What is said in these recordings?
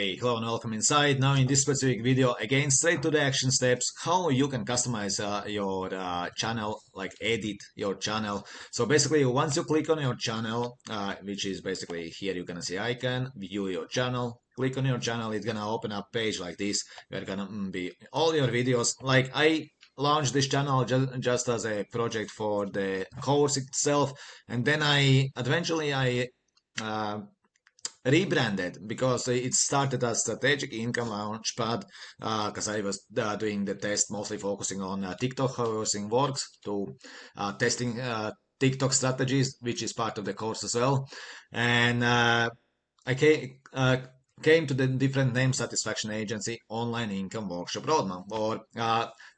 Hey, hello and welcome inside. Now in this specific video, again, straight to the action steps, how you can customize your channel, like edit your channel. So basically, once you click on your channel, which is basically here, you're gonna see icon, view your channel. Click on your channel, it's gonna open up page like this. Where gonna be all your videos. Like I launched this channel just as a project for the course itself, and then I uh, rebranded because it started as strategic income launchpad because I was doing the test mostly focusing on TikTok, how everything works, to testing TikTok strategies, which is part of the course as well. And I came to the different name: satisfaction agency, online income workshop roadmap, or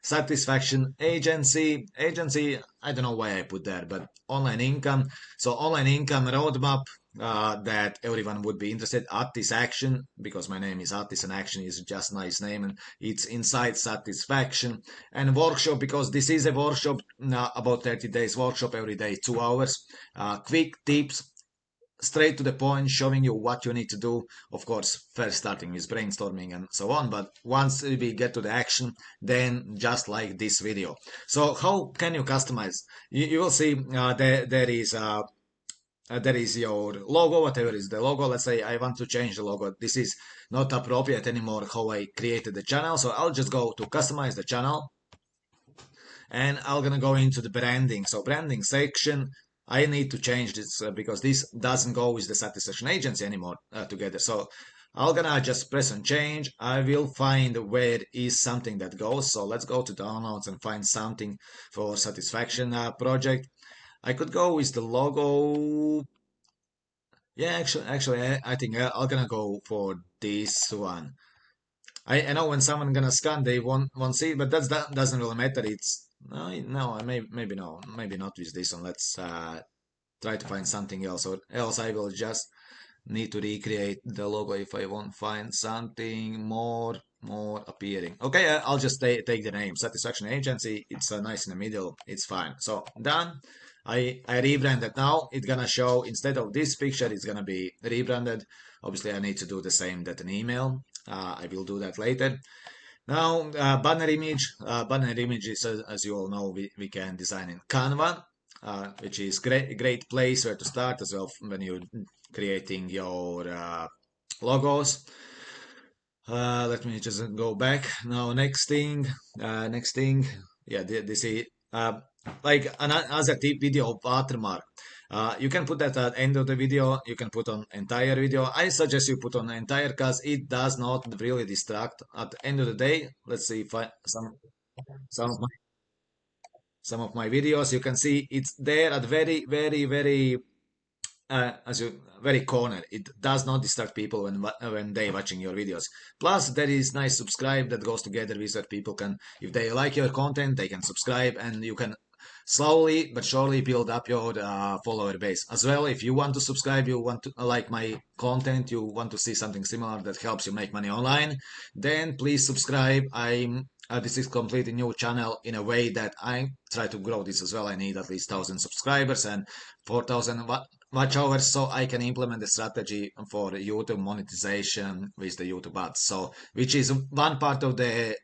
satisfaction agency. I don't know why I put that, but online income. So online income roadmap, that everyone would be interested at this action, because my name is Attis and action is just nice name, and it's inside satisfaction. And workshop, because this is a workshop, about 30 days workshop, every day 2 hours, quick tips, straight to the point, showing you what you need to do. Of course, first starting with brainstorming and so on, but once we get to the action, then just like this video. So how can you customize? You will see there is your logo, whatever is the logo. Let's say I want to change the logo. This is not appropriate anymore how I created the channel. So I'll just go to customize the channel, and I'm gonna go into the branding. So branding section, I need to change this because this doesn't go with the satisfaction agency anymore together. So I'm gonna just press on change. I will find where is something that goes. So let's go to downloads and find something for satisfaction project. I could go with the logo. Yeah, actually, I think I'm gonna go for this one. I know when someone gonna scan, they won't see it, but that doesn't really matter. It's no, maybe no, maybe not with this one. Let's try to find something else, or else I will just need to recreate the logo if I won't find something more appealing. Okay, I'll just take the name Satisfaction Agency. It's nice in the middle. It's fine. So done. I rebranded now. It's gonna show, instead of this picture, it's gonna be rebranded. Obviously, I need to do the same that an email. I will do that later. Now, banner image. Banner image is, as you all know, we can design in Canva, which is great place where to start as well when you're creating your logos. Let me just go back. Now, next thing, yeah, this is like another tip: video watermark. You can put that at end of the video. You can put on entire video. I suggest you put on entire because it does not really distract. At the end of the day, let's see if some of my some of my videos. You can see it's there at very as you very corner. It does not distract people when they watching your videos. Plus, there is nice subscribe that goes together with that. People can, if they like your content, they can subscribe, and you can slowly but surely build up your follower base as well. If you want to subscribe, you want to like my content, you want to see something similar that helps you make money online, then please subscribe. I'm This is completely new channel in a way that I try to grow this as well. I need at least 1,000 subscribers and 4,000 watch hours, so I can implement the strategy for YouTube monetization with the YouTube ads. So, which is one part of the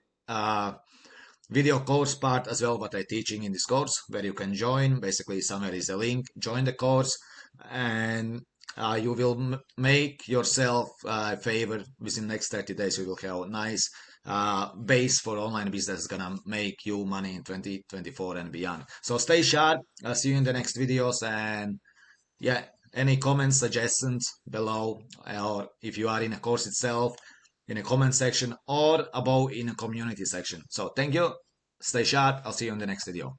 video course part as well, what I'm teaching in this course, where you can join. Basically, somewhere is a link, join the course, and you will make yourself a favor. Within the next 30 days, you will have a nice base for online business that's gonna make you money in 2024 and beyond. So stay sharp. I'll see you in the next videos, and yeah, any comments, suggestions below, or if you are in a course itself, in a comment section, or above in a community section. So thank you, stay sharp, I'll see you in the next video.